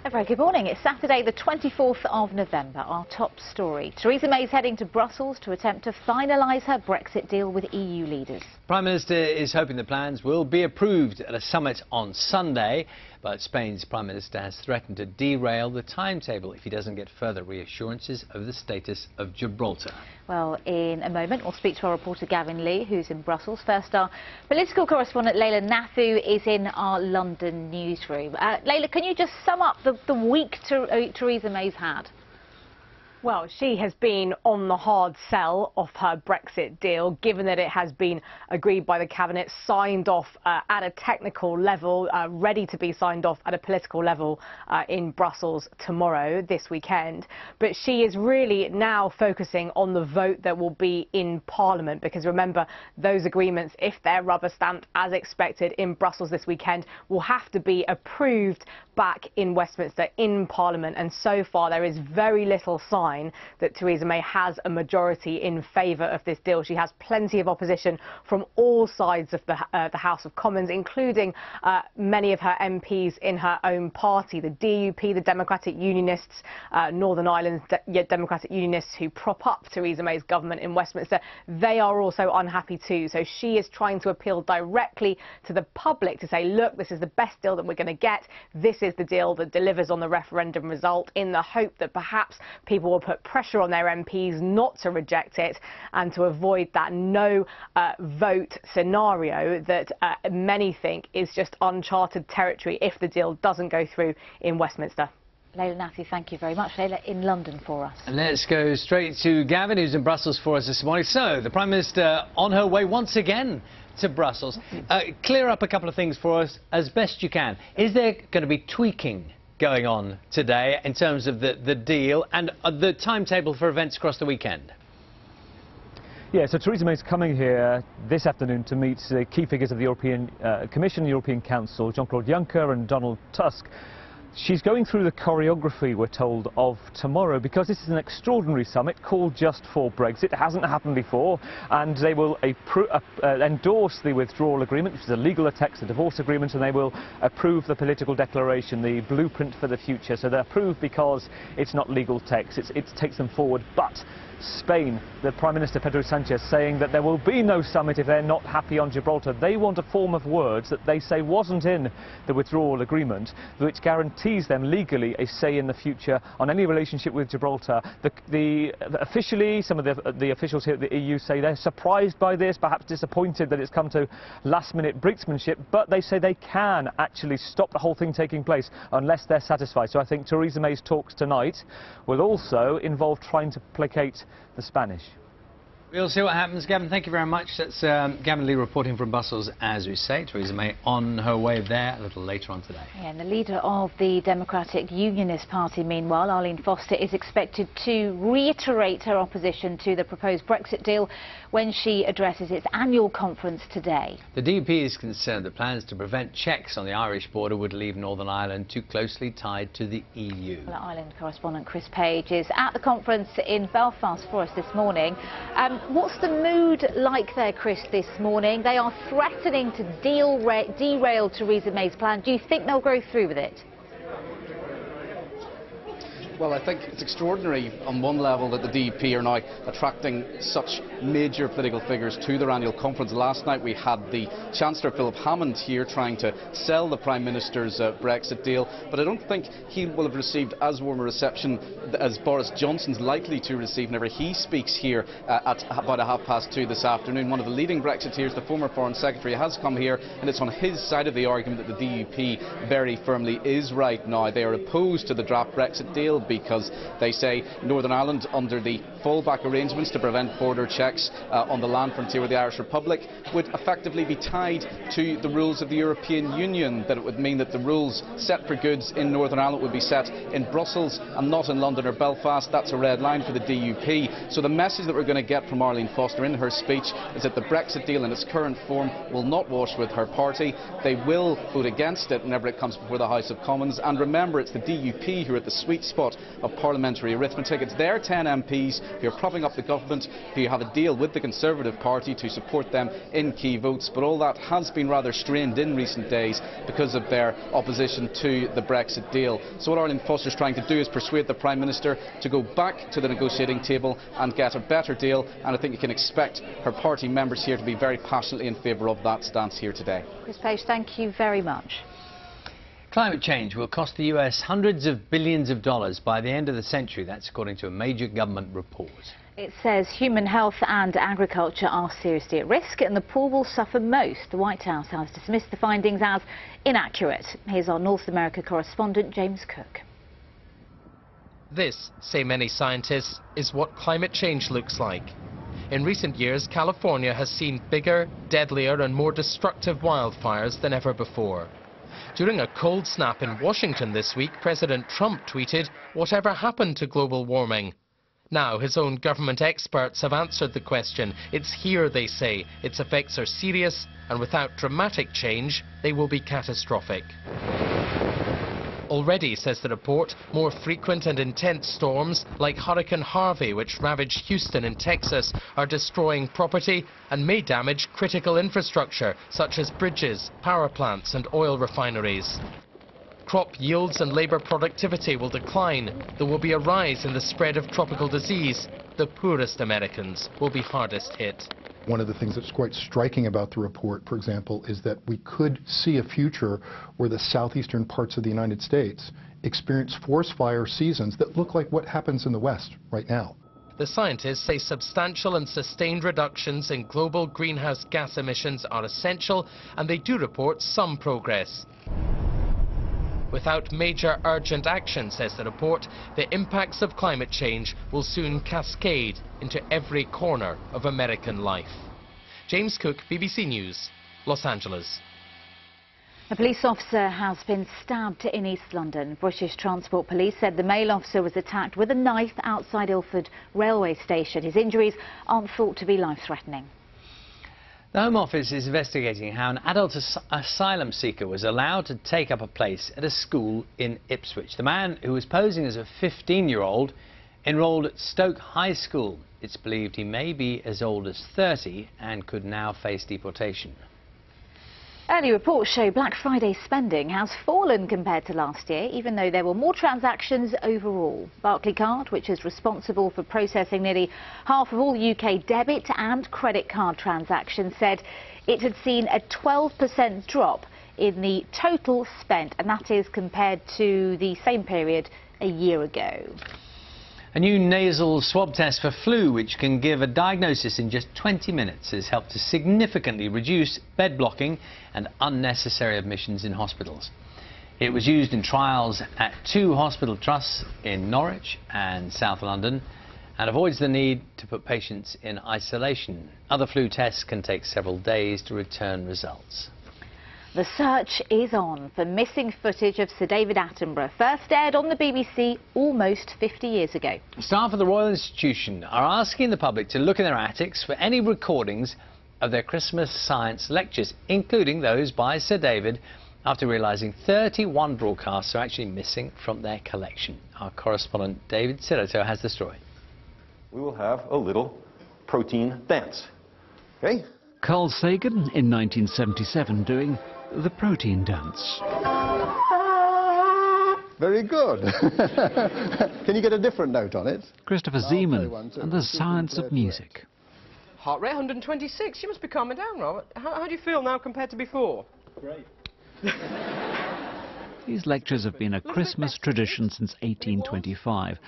A very good morning. It's Saturday, the 24th of November. Our top story. Theresa May's heading to Brussels to attempt to finalise her Brexit deal with EU leaders. Prime Minister is hoping the plans will be approved at a summit on Sunday, but Spain's Prime Minister has threatened to derail the timetable if he doesn't get further reassurances over the status of Gibraltar. Well, in a moment, we'll speak to our reporter Gavin Lee, who's in Brussels. First, our political correspondent Leila Nathu is in our London newsroom. Leila, can you just sum up the week Theresa May's had? Well, she has been on the hard sell of her Brexit deal, given that it has been agreed by the Cabinet, signed off at a technical level, ready to be signed off at a political level in Brussels tomorrow, this weekend. But she is really now focusing on the vote that will be in Parliament, because remember, those agreements, if they're rubber stamped as expected in Brussels this weekend, will have to be approved back in Westminster in Parliament. And so far, there is very little sign that Theresa May has a majority in favour of this deal. She has plenty of opposition from all sides of the House of Commons, including many of her MPs in her own party, the DUP, the Democratic Unionists, Northern Ireland's Democratic Unionists who prop up Theresa May's government in Westminster. They are also unhappy too. So she is trying to appeal directly to the public to say, look, this is the best deal that we're going to get. This is the deal that delivers on the referendum result, in the hope that perhaps people will put pressure on their MPs not to reject it and to avoid that no vote scenario that many think is just uncharted territory if the deal doesn't go through in Westminster. Leila Nathu, thank you very much. Leila, in London for us. And let's go straight to Gavin, who's in Brussels for us this morning. So, the Prime Minister on her way once again to Brussels. Clear up a couple of things for us as best you can. Is there going to be tweaking going on today in terms of the deal and the timetable for events across the weekend? Yeah, so Theresa May's coming here this afternoon to meet the key figures of the European Commission, the European Council, Jean-Claude Juncker and Donald Tusk. She's going through the choreography, we're told, of tomorrow, because this is an extraordinary summit called just for Brexit. It hasn't happened before, and they will endorse the withdrawal agreement, which is a legal text, a divorce agreement, and they will approve the political declaration, the blueprint for the future. So they're approved because it's not legal text, it takes them forward. But Spain, the Prime Minister Pedro Sanchez, saying that there will be no summit if they're not happy on Gibraltar. They want a form of words that they say wasn't in the withdrawal agreement, which guarantees them legally a say in the future on any relationship with Gibraltar. Officially, some of the officials here at the EU say they're surprised by this, perhaps disappointed that it's come to last-minute brinksmanship, but they say they can actually stop the whole thing taking place unless they're satisfied. So I think Theresa May's talks tonight will also involve trying to placate the Spanish. We'll see what happens. Gavin, thank you very much. That's Gavin Lee reporting from Brussels, as we say. Theresa May on her way there a little later on today. Yeah, and the leader of the Democratic Unionist Party, meanwhile, Arlene Foster, is expected to reiterate her opposition to the proposed Brexit deal when she addresses its annual conference today. The DUP is concerned that plans to prevent checks on the Irish border would leave Northern Ireland too closely tied to the EU. Well, Ireland correspondent Chris Page is at the conference in Belfast for us this morning. What's the mood like there, Chris, this morning? They are threatening to derail Theresa May's plan. Do you think they'll go through with it? Well, I think it's extraordinary on one level that the DUP are now attracting such major political figures to their annual conference. Last night we had the Chancellor Philip Hammond here trying to sell the Prime Minister's Brexit deal, but I don't think he will have received as warm a reception as Boris Johnson's likely to receive whenever he speaks here at about 2:30 this afternoon. One of the leading Brexiteers, the former Foreign Secretary, has come here, and it's on his side of the argument that the DUP very firmly is right now. They are opposed to the draft Brexit deal because they say Northern Ireland, under the fallback arrangements to prevent border checks on the land frontier with the Irish Republic, would effectively be tied to the rules of the European Union, that it would mean that the rules set for goods in Northern Ireland would be set in Brussels and not in London or Belfast. That's a red line for the DUP. So the message that we're going to get from Arlene Foster in her speech is that the Brexit deal in its current form will not wash with her party. They will vote against it whenever it comes before the House of Commons. And remember, it's the DUP who are at the sweet spot lot of parliamentary arithmetic. It's their 10 MPs who are propping up the government, who have a deal with the Conservative Party to support them in key votes, but all that has been rather strained in recent days because of their opposition to the Brexit deal. So what Arlene Foster is trying to do is persuade the Prime Minister to go back to the negotiating table and get a better deal, and I think you can expect her party members here to be very passionately in favour of that stance here today. Chris Page, thank you very much. Climate change will cost the US hundreds of billions of dollars by the end of the century. That's according to a major government report. It says human health and agriculture are seriously at risk and the poor will suffer most. The White House has dismissed the findings as inaccurate. Here's our North America correspondent, James Cook. This, say many scientists, is what climate change looks like. In recent years, California has seen bigger, deadlier and more destructive wildfires than ever before. During a cold snap in Washington this week, President Trump tweeted, "Whatever happened to global warming?" Now, his own government experts have answered the question. It's here, they say. Its effects are serious, and without dramatic change, they will be catastrophic. Already, says the report, more frequent and intense storms, like Hurricane Harvey, which ravaged Houston in Texas, are destroying property and may damage critical infrastructure, such as bridges, power plants and oil refineries. Crop yields and labour productivity will decline. There will be a rise in the spread of tropical disease. The poorest Americans will be hardest hit. One of the things that's quite striking about the report, for example, is that we could see a future where the southeastern parts of the United States experience forest fire seasons that look like what happens in the West right now. The scientists say substantial and sustained reductions in global greenhouse gas emissions are essential, and they do report some progress. Without major urgent action, says the report, the impacts of climate change will soon cascade into every corner of American life. James Cook, BBC News, Los Angeles. A police officer has been stabbed in East London. British Transport Police said the male officer was attacked with a knife outside Ilford railway station. His injuries aren't thought to be life-threatening. The Home Office is investigating how an adult asylum seeker was allowed to take up a place at a school in Ipswich. The man, who was posing as a 15-year-old, enrolled at Stoke High School. It's believed he may be as old as 30 and could now face deportation. Early reports show Black Friday spending has fallen compared to last year, even though there were more transactions overall. Barclaycard, which is responsible for processing nearly half of all UK debit and credit card transactions, said it had seen a 12% drop in the total spent, and that is compared to the same period a year ago. A new nasal swab test for flu, which can give a diagnosis in just 20 minutes, has helped to significantly reduce bed blocking and unnecessary admissions in hospitals. It was used in trials at 2 hospital trusts in Norwich and South London and avoids the need to put patients in isolation. Other flu tests can take several days to return results. The search is on for missing footage of Sir David Attenborough, first aired on the BBC almost 50 years ago. Staff of the Royal Institution are asking the public to look in their attics for any recordings of their Christmas science lectures, including those by Sir David, after realising 31 broadcasts are actually missing from their collection. Our correspondent David Sillito has the story. We will have a little protein dance. Okay? Carl Sagan in 1977 doing the protein dance. Very good. Can you get a different note on it? Christopher Zeman and the science of music. Heart rate 126. You must be calming down, Robert. How do you feel now compared to before? Great. These lectures have been a Christmas tradition since 1825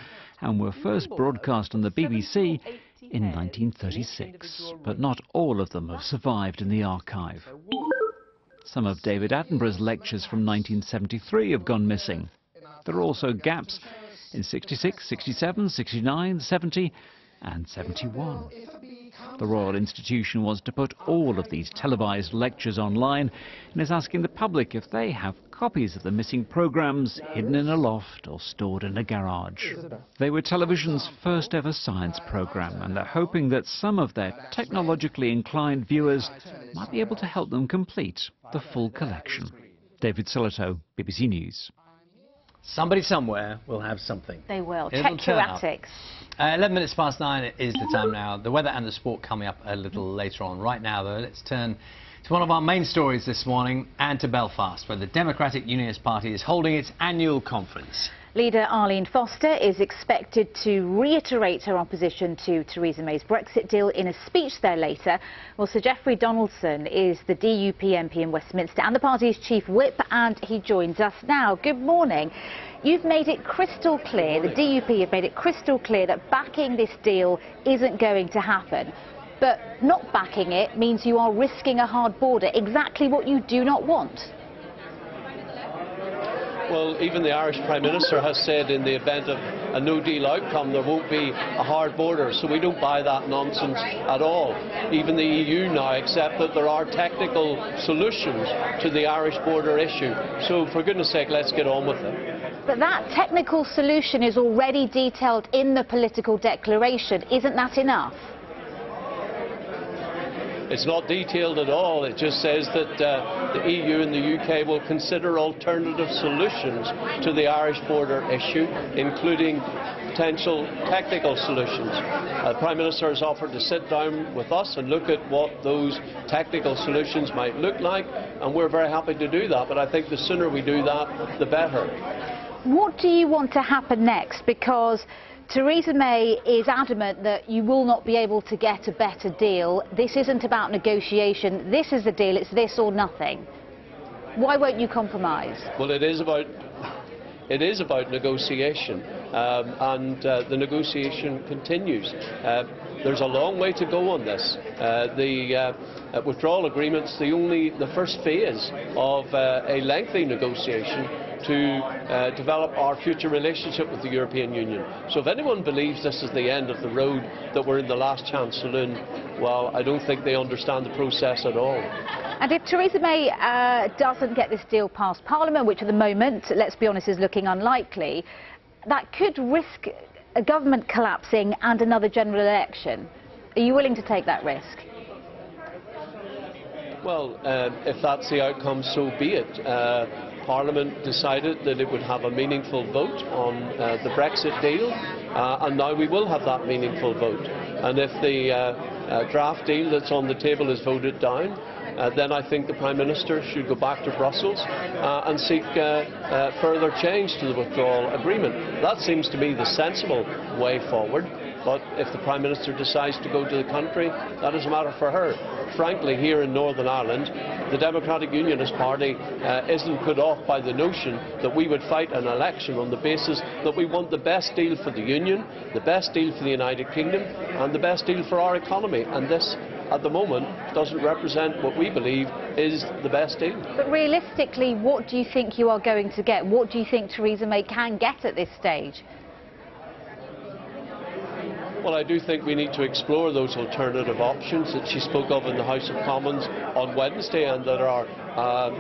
and were first broadcast on the BBC in 1936, but not all of them have survived in the archive. Some of David Attenborough's lectures from 1973 have gone missing. There are also gaps in 66, 67, 69, 70 and 71. The Royal Institution was to put all of these televised lectures online and is asking the public if they have copies of the missing programmes hidden in a loft or stored in a garage. They were television's first ever science programme, and they're hoping that some of their technologically inclined viewers might be able to help them complete the full collection. David Sillito, BBC News. Somebody somewhere will have something. They will. It'll Check your turn up. attics. 11 minutes past 9 is the time now. The weather and the sport coming up a little later on. Right now, though, let's turn to one of our main stories this morning and to Belfast, where the Democratic Unionist Party is holding its annual conference. Leader Arlene Foster is expected to reiterate her opposition to Theresa May's Brexit deal in a speech there later. Well, Sir Geoffrey Donaldson is the DUP MP in Westminster and the party's chief whip, and he joins us now. Good morning. You've made it crystal clear, the DUP have made it crystal clear that backing this deal isn't going to happen. But not backing it means you are risking a hard border, exactly what you do not want. Well, even the Irish Prime Minister has said in the event of a no-deal outcome there won't be a hard border, so we don't buy that nonsense at all. Even the EU now accept that there are technical solutions to the Irish border issue, so for goodness sake, let's get on with it. But that technical solution is already detailed in the political declaration. Isn't that enough? It's not detailed at all. It just says that the EU and the UK will consider alternative solutions to the Irish border issue, including potential technical solutions. The Prime Minister has offered to sit down with us and look at what those technical solutions might look like, and we're very happy to do that. But I think the sooner we do that, the better. What do you want to happen next? Because Theresa May is adamant that you will not be able to get a better deal. This isn't about negotiation. This is the deal. It's this or nothing. Why won't you compromise? Well, it is about negotiation, and the negotiation continues. There's a long way to go on this. The withdrawal agreement's the first phase of a lengthy negotiation to develop our future relationship with the European Union. So if anyone believes this is the end of the road, that we're in the last chance saloon, well, I don't think they understand the process at all. And if Theresa May doesn't get this deal past Parliament, which at the moment, let's be honest, is looking unlikely, that could risk a government collapsing and another general election. Are you willing to take that risk? Well, if that's the outcome, so be it. Parliament decided that it would have a meaningful vote on the Brexit deal, and now we will have that meaningful vote. And if the draft deal that's on the table is voted down, then I think the Prime Minister should go back to Brussels and seek further change to the withdrawal agreement. That seems to me the sensible way forward. But if the Prime Minister decides to go to the country, that is a matter for her. Frankly, here in Northern Ireland, the Democratic Unionist Party isn't put off by the notion that we would fight an election on the basis that we want the best deal for the Union, the best deal for the United Kingdom, and the best deal for our economy. And this, at the moment, doesn't represent what we believe is the best deal. But realistically, what do you think you are going to get? What do you think Theresa May can get at this stage? Well, I do think we need to explore those alternative options that she spoke of in the House of Commons on Wednesday and that are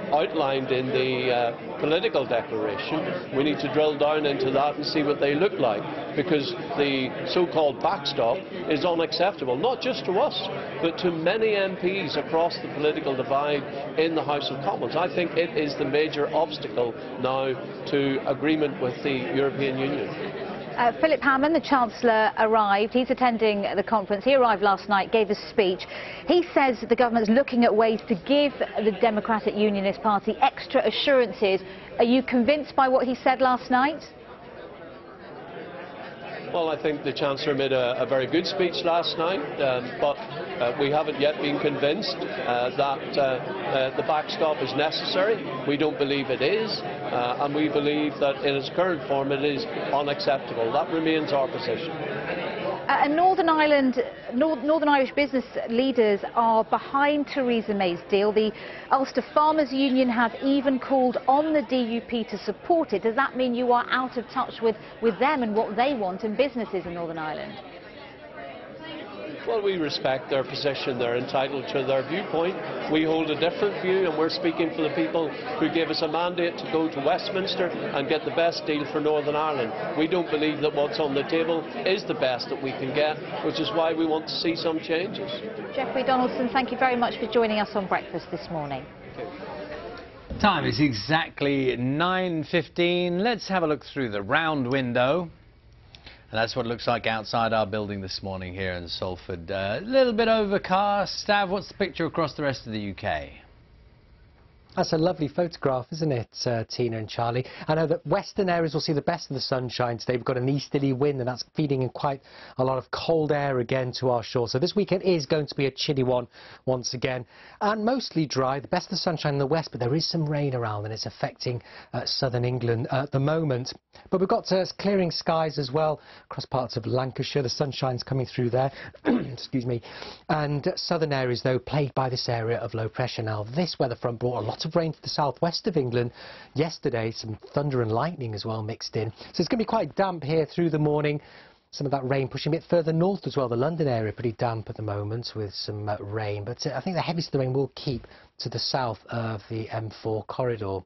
outlined in the political declaration. We need to drill down into that and see what they look like, because the so-called backstop is unacceptable, not just to us, but to many MPs across the political divide in the House of Commons. I think it is the major obstacle now to agreement with the European Union. Philip Hammond, the Chancellor, arrived. He's attending the conference. He arrived last night, gave a speech. He says the government's looking at ways to give the Democratic Unionist Party extra assurances. Are you convinced by what he said last night? Well, I think the Chancellor made a very good speech last night, but we haven't yet been convinced that the backstop is necessary. We don't believe it is, and we believe that in its current form it is unacceptable. That remains our position. Northern Irish business leaders are behind Theresa May's deal. The Ulster Farmers Union have even called on the DUP to support it. Does that mean you are out of touch with them and what they want and businesses in Northern Ireland? Well, we respect their position. They're entitled to their viewpoint. We hold a different view, and we're speaking for the people who gave us a mandate to go to Westminster and get the best deal for Northern Ireland. We don't believe that what's on the table is the best that we can get, which is why we want to see some changes. Geoffrey Donaldson, thank you very much for joining us on Breakfast this morning. Time is exactly 9:15. Let's have a look through the round window. And that's what it looks like outside our building this morning here in Salford. A little bit overcast. Stav, what's the picture across the rest of the UK? That's a lovely photograph, isn't it, Tina and Charlie? I know that western areas will see the best of the sunshine today. We've got an easterly wind, and that's feeding in quite a lot of cold air again to our shore. So this weekend is going to be a chilly one once again, and mostly dry. The best of the sunshine in the west, but there is some rain around, and it's affecting southern England at the moment. But we've got clearing skies as well across parts of Lancashire. The sunshine's coming through there. Excuse me. And southern areas, though, plagued by this area of low pressure. Now, this weather front brought a lot of rain to the southwest of England yesterday, some thunder and lightning as well mixed in. So it's going to be quite damp here through the morning. Some of that rain pushing a bit further north as well. The London area pretty damp at the moment with some rain, but I think the heaviest of the rain will keep to the south of the M4 corridor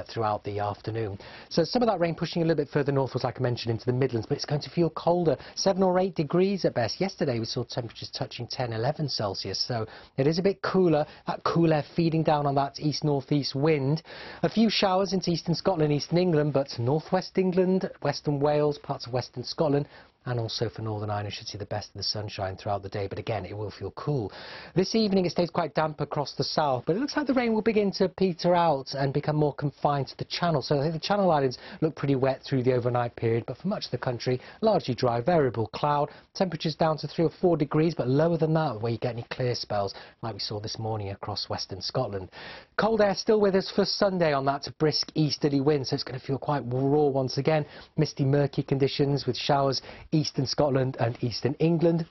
throughout the afternoon. So some of that rain pushing a little bit further northwards, like I mentioned, into the Midlands, but it's going to feel colder, 7 or 8 degrees at best. Yesterday we saw temperatures touching 10, 11 Celsius, so it is a bit cooler. That cool air feeding down on that east-northeast wind. A few showers into eastern Scotland, eastern England, but northwest England, western Wales, parts of western Scotland, and also for Northern Ireland should see the best of the sunshine throughout the day, but again it will feel cool. This evening it stays quite damp across the south, but it looks like the rain will begin to peter out and become more confined to the Channel. So I think the Channel Islands look pretty wet through the overnight period, but for much of the country largely dry, variable cloud. Temperatures down to 3 or 4 degrees, but lower than that where you get any clear spells like we saw this morning across western Scotland. Cold air still with us for Sunday on that brisk easterly wind, so it's going to feel quite raw once again. Misty, murky conditions with showers eastern Scotland and eastern England.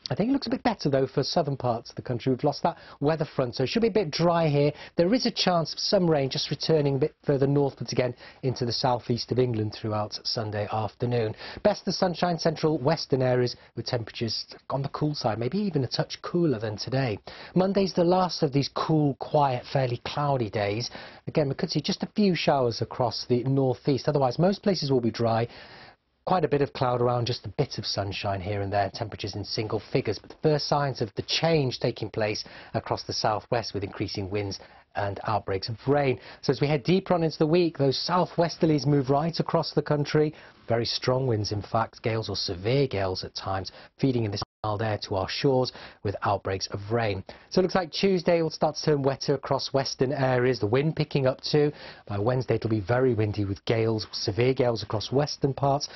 I think it looks a bit better, though, for southern parts of the country. We've lost that weather front, so it should be a bit dry here. There is a chance of some rain just returning a bit further northwards again into the southeast of England throughout Sunday afternoon. Best of the sunshine, central western areas with temperatures on the cool side, maybe even a touch cooler than today. Monday's the last of these cool, quiet, fairly cloudy days. Again, we could see just a few showers across the northeast. Otherwise, most places will be dry. Quite a bit of cloud around, just a bit of sunshine here and there, temperatures in single figures. But the first signs of the change taking place across the southwest with increasing winds and outbreaks of rain. So as we head deeper on into the week, those southwesterlies move right across the country. Very strong winds, in fact, gales or severe gales at times, feeding in this mild air to our shores with outbreaks of rain. So it looks like Tuesday will start to turn wetter across western areas, the wind picking up too. By Wednesday it'll be very windy with gales, severe gales across western parts.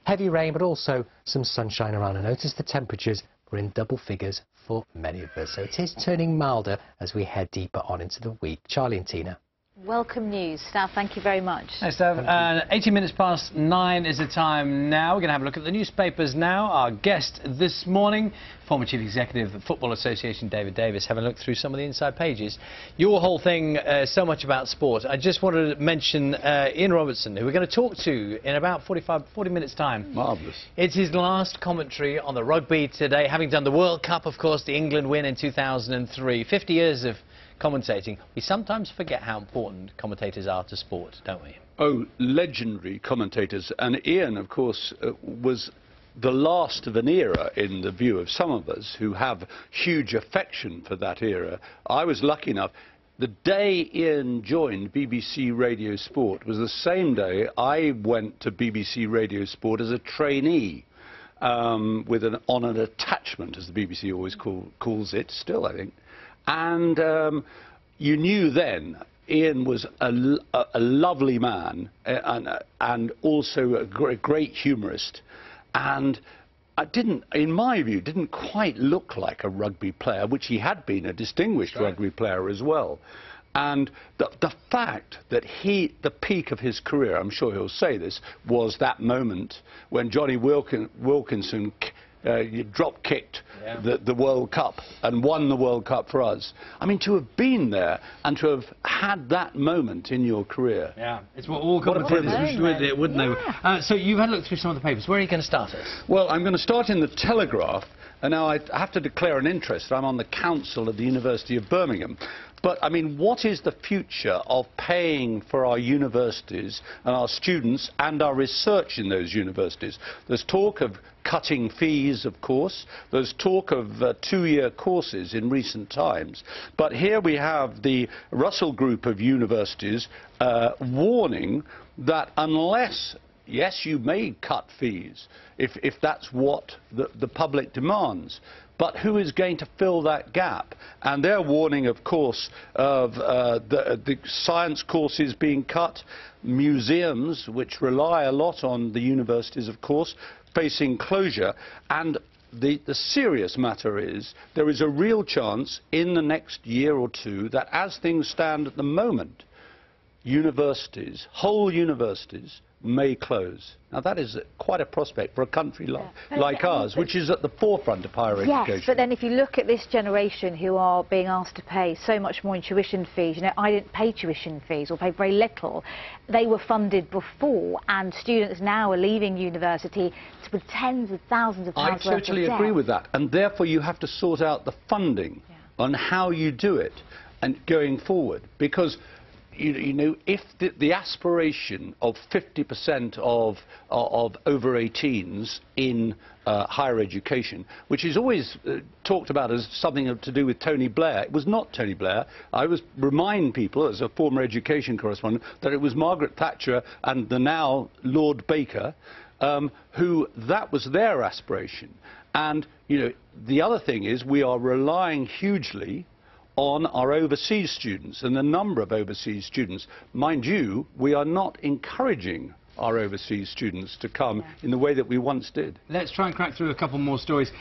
Heavy rain, but also some sunshine around. And notice the temperatures were in double figures for many of us. So it is turning milder as we head deeper on into the week. Charlie and Tina. Welcome news. Stav, thank you very much. Thanks, Stav. 18 minutes past 9 is the time now. We're going to have a look at the newspapers now. Our guest this morning, former Chief Executive of the Football Association, David Davis, having a look through some of the inside pages. Your whole thing, so much about sport. I just wanted to mention Ian Robertson, who we're going to talk to in about 40 minutes' time. Marvellous. It's his last commentary on the rugby today, having done the World Cup, of course, the England win in 2003. 50 years of commentating. We sometimes forget how important commentators are to sport, don't we? Oh, legendary commentators. And Ian, of course, was the last of an era in the view of some of us who have huge affection for that era. I was lucky enough. The day Ian joined BBC Radio Sport was the same day I went to BBC Radio Sport as a trainee. On an attachment, as the BBC always calls it, still, I think. And you knew then Ian was a lovely man and also a great humorist. And in my view, didn't quite look like a rugby player, which he had been, a distinguished rugby player as well. And the fact that the peak of his career, I'm sure he'll say this, was that moment when Johnny Wilkinson drop-kicked the World Cup and won the World Cup for us. I mean, to have been there and to have had that moment in your career. Yeah, it's what all commentators wouldn't they? So you've had a look through some of the papers. Where are you going to start us? Well, I'm going to start in the Telegraph. And now I have to declare an interest. I'm on the council of the University of Birmingham. But, I mean, what is the future of paying for our universities and our students and our research in those universities? There's talk of cutting fees, of course. There's talk of 2-year courses in recent times. But here we have the Russell Group of universities warning that unless, yes, you may cut fees if that's what the public demands, but who is going to fill that gap? And they're warning, of course, of the science courses being cut, museums, which rely a lot on the universities, of course, facing closure. And the serious matter is there is a real chance in the next year or two that, as things stand at the moment, universities, whole universities, may close. Now that is quite a prospect for a country like ours, which is at the forefront of higher education. Yes, but then if you look at this generation who are being asked to pay so much more in tuition fees, you know, I didn't pay tuition fees or pay very little. They were funded before, and students now are leaving university with tens of thousands of pounds worth of debt. I totally agree with that, and therefore you have to sort out the funding on how you do it and going forward, because you know, if the aspiration of 50% of over 18s in higher education, which is always talked about as something to do with Tony Blair, it was not Tony Blair. I always remind people, as a former education correspondent, that it was Margaret Thatcher and the now Lord Baker, who that was their aspiration. And, you know, the other thing is we are relying hugely on our overseas students and the number of overseas students. Mind you, we are not encouraging our overseas students to come in the way that we once did. Let's try and crack through a couple more stories.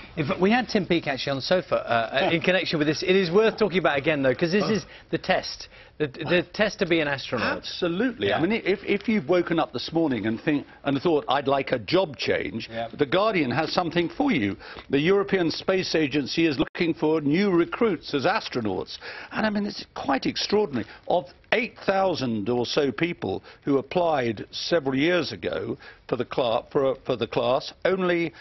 We had Tim Peake actually on the sofa in connection with this. It is worth talking about again, though, because this is the test. The test to be an astronaut. Absolutely. I mean, if you've woken up this morning and thought, I'd like a job change, The Guardian has something for you. The European Space Agency is looking for new recruits as astronauts. And I mean, it's quite extraordinary. Of 8,000 or so people who applied several years ago for the class, only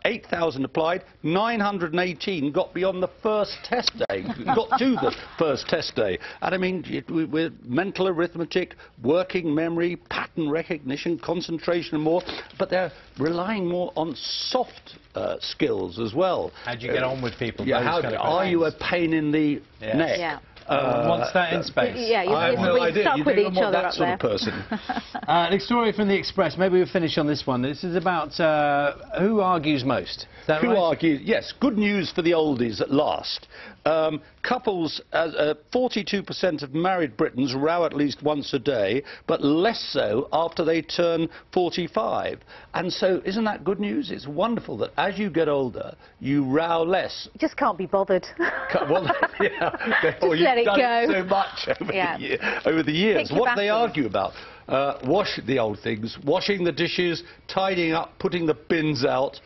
8,000 applied, 918 got beyond the first test day, got to the first test day. And I mean, with mental arithmetic, working memory, pattern recognition, concentration and more, but they're relying more on soft skills as well. How do you get on with people? Are you a pain in the neck? Yeah. What's that in space? Yeah, I have no idea. Stuck with each other that up sort there. of person. Next story from the Express. Maybe we'll finish on this one. This is about who argues most. Is that right? Who argues? Yes, good news for the oldies at last. Couples, 42% of married Britons row at least once a day, but less so after they turn 45. And so, isn't that good news? It's wonderful that as you get older, you row less. You just can't be bothered. Well, therefore just let it go. So much over the years. What they argue about? Wash the old things, washing the dishes, tidying up, putting the bins out.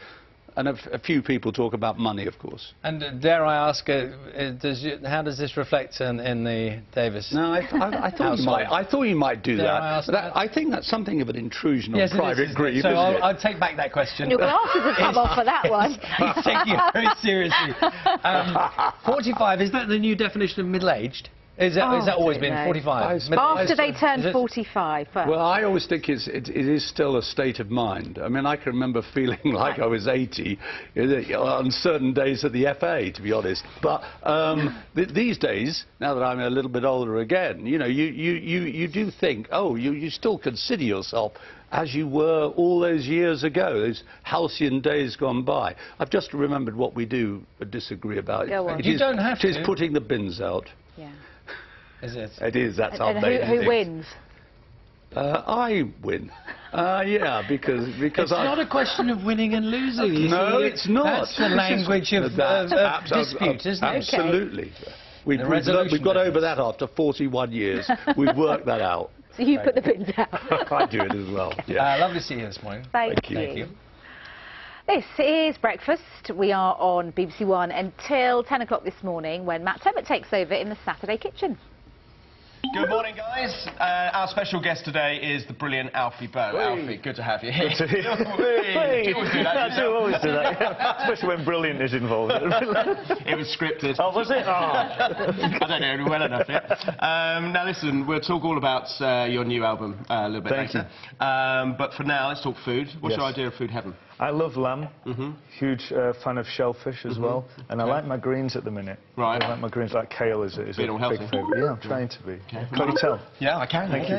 And a few people talk about money, of course. And dare I ask, how does this reflect in the Davis? No, I thought you might do that. I think that's something of an intrusion on private grief. So I'll take back that question. Your glasses have come off for that one. He's taking it very seriously. 45, is that the new definition of middle-aged? Is that always been 45? After they turn 45. Well, I always think it is still a state of mind. I mean, I can remember feeling like I was 80 on certain days at the FA, to be honest. But these days, now that I'm a little bit older again, you know, you do think, oh, you still consider yourself as you were all those years ago, those halcyon days gone by. I've just remembered what we do disagree about. Go on. You don't have to. It is putting the bins out. Yeah. Is it? It is, that's our main thing. Who wins? I win. Yeah, because it's not a question of winning and losing. No, it's not. That's the language of dispute, isn't it? Absolutely. We've got over that after 41 years. We've worked that out. So you put the bins out. I do it as well. Yeah. Lovely to see you this morning. Thank you. This is Breakfast. We are on BBC One until 10 o'clock this morning when Matt Temmett takes over in the Saturday Kitchen. Good morning, guys. Our special guest today is the brilliant Alfie Boe. Alfie, good to have you here. Good to hear you. I do always do that, yeah. Especially when brilliant is involved. It was scripted. Oh, was it? Oh. I don't know well enough yet. Now listen, we'll talk all about your new album a little bit later. But for now, let's talk food. What's your idea of food heaven? I love lamb. Huge fan of shellfish as well. And I like my greens at the minute. Right. I like my greens, like kale is a big healthy. favourite. Yeah, I'm trying to be. Can you tell? Yeah, I can. Thank you.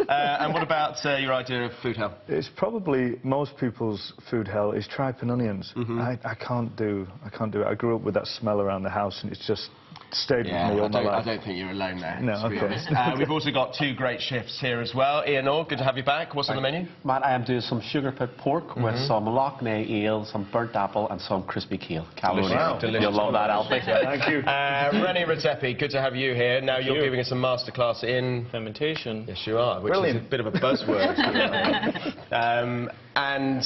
And what about your idea of food hell? It's probably most people's food hell is tripe and onions. I can't do it. I grew up with that smell around the house, and it's just stayed with me all my life. I don't think you're alone there. No, to be honest. We've also got two great chefs here as well. Ian Orr, good to have you back. What's on the menu? Matt, I am doing some sugar pit pork with some Loch Ney ale, some burnt apple, and some crispy kale. Wow. You'll love that, Alfie. Thank you. René Redzepi, good to have you here. Now you're giving us a masterclass in fermentation. Yes, you are, which is a bit of a buzzword. And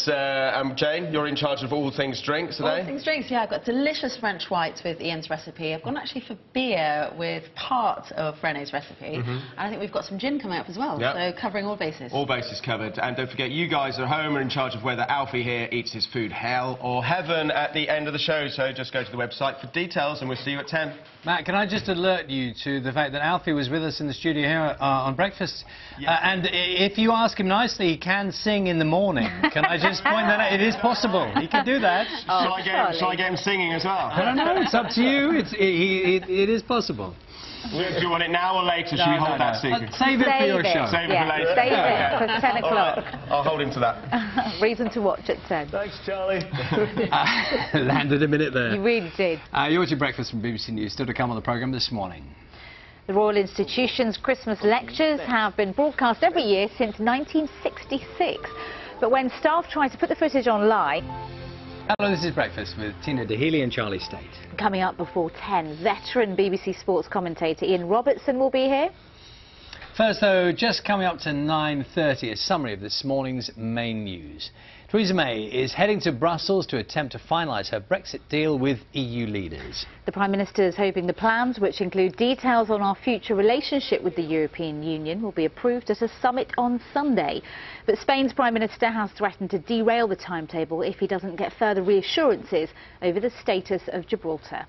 Jane, you're in charge of all things drinks today. All things drinks, yeah. I've got delicious French whites with Ian's recipe. I've gone actually for beer with part of René's recipe. And I think we've got some gin coming up as well. Yep. So covering all bases. All bases covered. And don't forget, you guys at home are in charge of whether Alfie here eats his food hell or heaven at the end of the show. So just go to the website for details, and we'll see you at 10. Matt, can I just alert you to the fact that Alfie was with us in the studio here on breakfast? And if you ask him nicely, he can sing in the morning. Can I just point that out? It is possible. He can do that. Shall I get him singing as well? I don't know. It's up to you. It is possible. Do you want it now or later? Should we hold that secret? Save it for your show. Save it for later. Save it for 10 o'clock. Right. I'll hold him to that. Reason to watch at 10. Thanks, Charlie. Landed a minute there. You really did. You're watching Breakfast from BBC News. Still to come on the programme this morning. The Royal Institution's Christmas lectures have been broadcast every year since 1966. But when staff try to put the footage online... Hello, this is Breakfast with Tina Dahealy and Charlie State. Coming up before 10, veteran BBC Sports commentator Ian Robertson will be here. First, though, just coming up to 9:30, a summary of this morning's main news. Theresa May is heading to Brussels to attempt to finalise her Brexit deal with EU leaders. The Prime Minister is hoping the plans, which include details on our future relationship with the European Union, will be approved at a summit on Sunday. But Spain's Prime Minister has threatened to derail the timetable if he doesn't get further reassurances over the status of Gibraltar.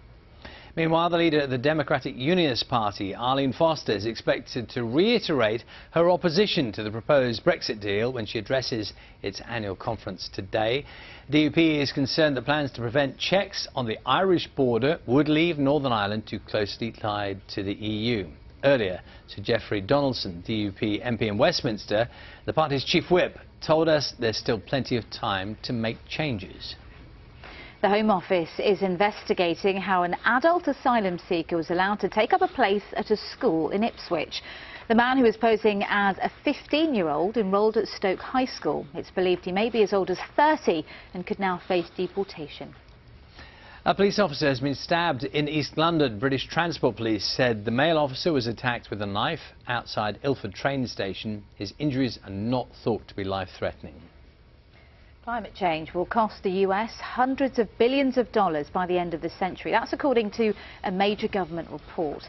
Meanwhile, the leader of the Democratic Unionist Party, Arlene Foster, is expected to reiterate her opposition to the proposed Brexit deal when she addresses its annual conference today. The DUP is concerned that plans to prevent checks on the Irish border would leave Northern Ireland too closely tied to the EU. Earlier, Sir Geoffrey Donaldson, DUP MP in Westminster, the party's chief whip, told us there's still plenty of time to make changes. The Home Office is investigating how an adult asylum seeker was allowed to take up a place at a school in Ipswich. The man who was posing as a 15-year-old enrolled at Stoke High School. It's believed he may be as old as 30 and could now face deportation. A police officer has been stabbed in East London. British Transport Police said the male officer was attacked with a knife outside Ilford train station. His injuries are not thought to be life-threatening. Climate change will cost the US hundreds of billions of dollars by the end of the century. That's according to a major government report.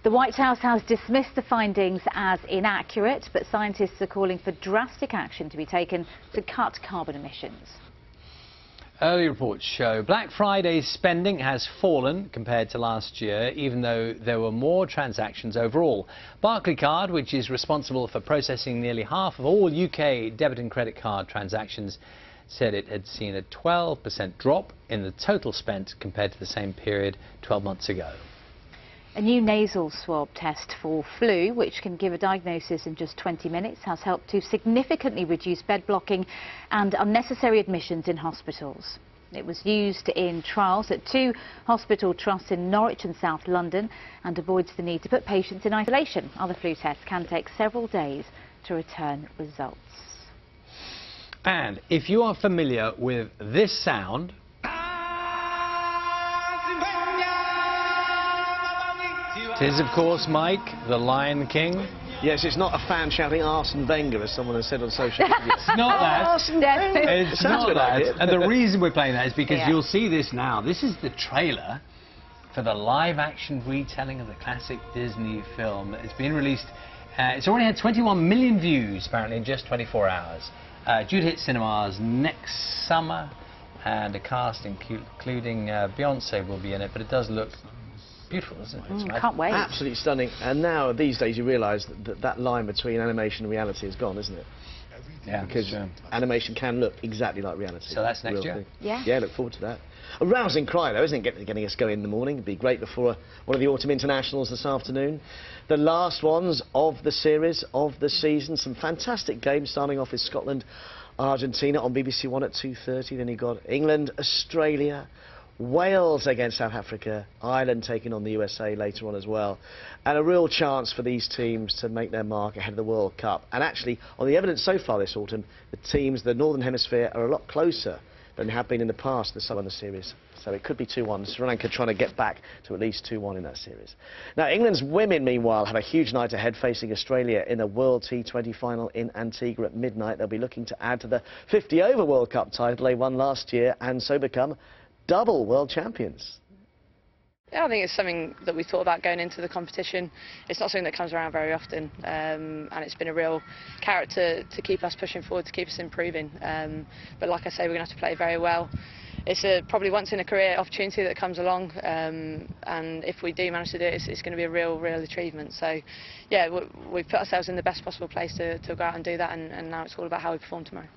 The White House has dismissed the findings as inaccurate, but scientists are calling for drastic action to be taken to cut carbon emissions. Early reports show Black Friday's spending has fallen compared to last year, even though there were more transactions overall. Barclaycard, which is responsible for processing nearly half of all UK debit and credit card transactions, said it had seen a 12% drop in the total spent compared to the same period 12 months ago. A new nasal swab test for flu, which can give a diagnosis in just 20 minutes, has helped to significantly reduce bed blocking and unnecessary admissions in hospitals. It was used in trials at 2 hospital trusts in Norwich and South London and avoids the need to put patients in isolation. Other flu tests can take several days to return results. And if you are familiar with this sound, it is, of course, Mike, the Lion King. Yes, it's not a fan shouting Arsene Wenger, as someone has said on social media. It's not that. It's not that. And the reason we're playing that is because you'll see this now. This is the trailer for the live-action retelling of the classic Disney film. It's been released. It's already had 21 million views, apparently, in just 24 hours. Due to hit cinemas next summer, and the cast, including Beyonce, will be in it. But it does look beautiful, doesn't it? Can't wait. Absolutely stunning. And now, these days, you realise that line between animation and reality is gone, isn't it? Yeah. Because animation can look exactly like reality. So that's next year? Yeah. Yeah, look forward to that. A rousing cry, though, isn't it, getting us going in the morning? It'd be great before one of the autumn internationals this afternoon. The last ones of the series, of the season. Some fantastic games, starting off with Scotland, Argentina on BBC One at 2:30. Then you got England, Australia, Wales against South Africa, Ireland taking on the USA later on as well. And a real chance for these teams to make their mark ahead of the World Cup. And actually, on the evidence so far this autumn, the teams, the Northern Hemisphere, are a lot closer than have been in the past, the Southern series. So it could be 2-1. Sri Lanka trying to get back to at least 2-1 in that series. Now, England's women, meanwhile, have a huge night ahead facing Australia in the World T20 final in Antigua at midnight. They'll be looking to add to the 50-over World Cup title they won last year and so become double world champions. Yeah, I think it's something that we thought about going into the competition. It's not something that comes around very often, and it's been a real carrot to keep us pushing forward, to keep us improving. But like I say, we're going to have to play very well. It's a probably once in a career opportunity that comes along, and if we do manage to do it, it's going to be a real achievement. So, yeah, we've put ourselves in the best possible place to go out and do that, and now it's all about how we perform tomorrow.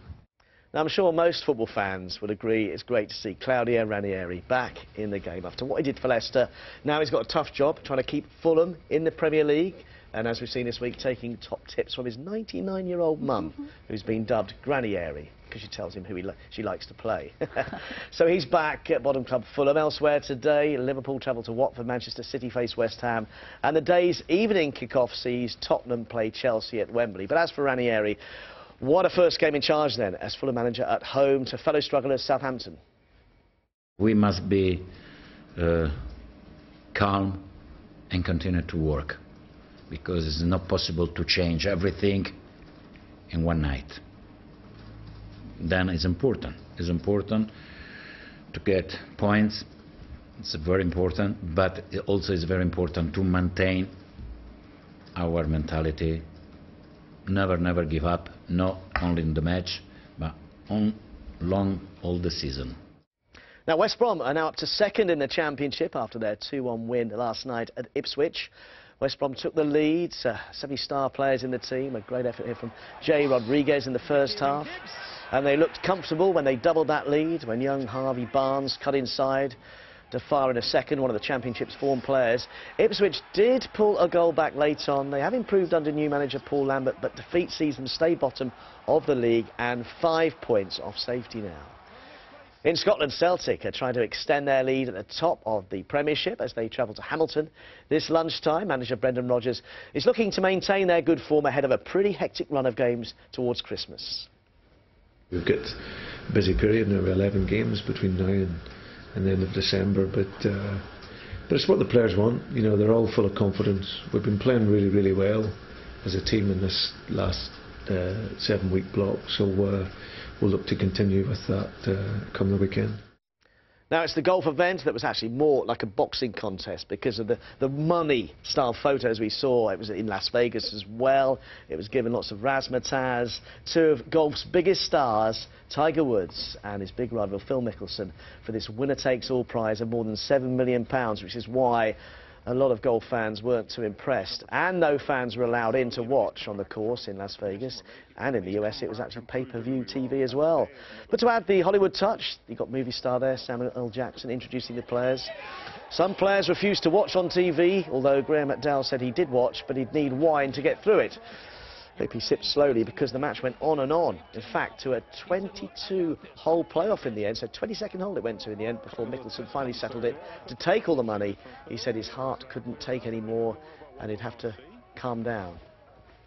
Now, I'm sure most football fans would agree it's great to see Claudio Ranieri back in the game after what he did for Leicester. Now he's got a tough job trying to keep Fulham in the Premier League, and as we've seen this week, taking top tips from his 99-year-old mum, who's been dubbed Granieri, because she tells him who she likes to play. So he's back at bottom club Fulham. Elsewhere today, Liverpool travel to Watford, Manchester City face West Ham, and the day's evening kick-off sees Tottenham play Chelsea at Wembley. But as for Ranieri, what a first game in charge then, as Fulham manager at home to fellow strugglers Southampton. We must be calm and continue to work, because it's not possible to change everything in one night. Then it's important to get points. It's very important, but it also is very important to maintain our mentality. Never give up, not only in the match, but all the season. Now, West Brom are now up to second in the Championship after their 2-1 win last night at Ipswich. West Brom took the lead, 70 star players in the team, a great effort here from Jay Rodriguez in the first half. And they looked comfortable when they doubled that lead, when young Harvey Barnes cut inside to fire in a second, one of the Championship's form players. Ipswich did pull a goal back late on. They have improved under new manager Paul Lambert, but defeat sees them stay bottom of the league and 5 points off safety now. In Scotland, Celtic are trying to extend their lead at the top of the Premiership as they travel to Hamilton. This lunchtime, manager Brendan Rodgers is looking to maintain their good form ahead of a pretty hectic run of games towards Christmas. We've got a busy period now, 11 games between now and the end of December, but it's what the players want. You know, they're all full of confidence. We've been playing really well as a team in this last 7-week block, so we'll look to continue with that come the weekend. Now, it's the golf event that was actually more like a boxing contest because of the money-style photos we saw. It was in Las Vegas as well. It was given lots of razzmatazz. Two of golf's biggest stars, Tiger Woods and his big rival Phil Mickelson, for this winner-takes-all prize of more than £7 million, which is why a lot of golf fans weren't too impressed, and no fans were allowed in to watch on the course in Las Vegas, and in the US it was actually pay-per-view TV as well. But to add the Hollywood touch, you got movie star there, Samuel L. Jackson, introducing the players. Some players refused to watch on TV, although Graham McDowell said he did watch, but he'd need wine to get through it. He sipped slowly because the match went on and on. In fact, to a 22-hole playoff in the end, so 22nd hole it went to in the end before Mickelson finally settled it to take all the money. He said his heart couldn't take any more and he'd have to calm down.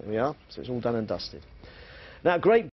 There we are, so it's all done and dusted. Now, great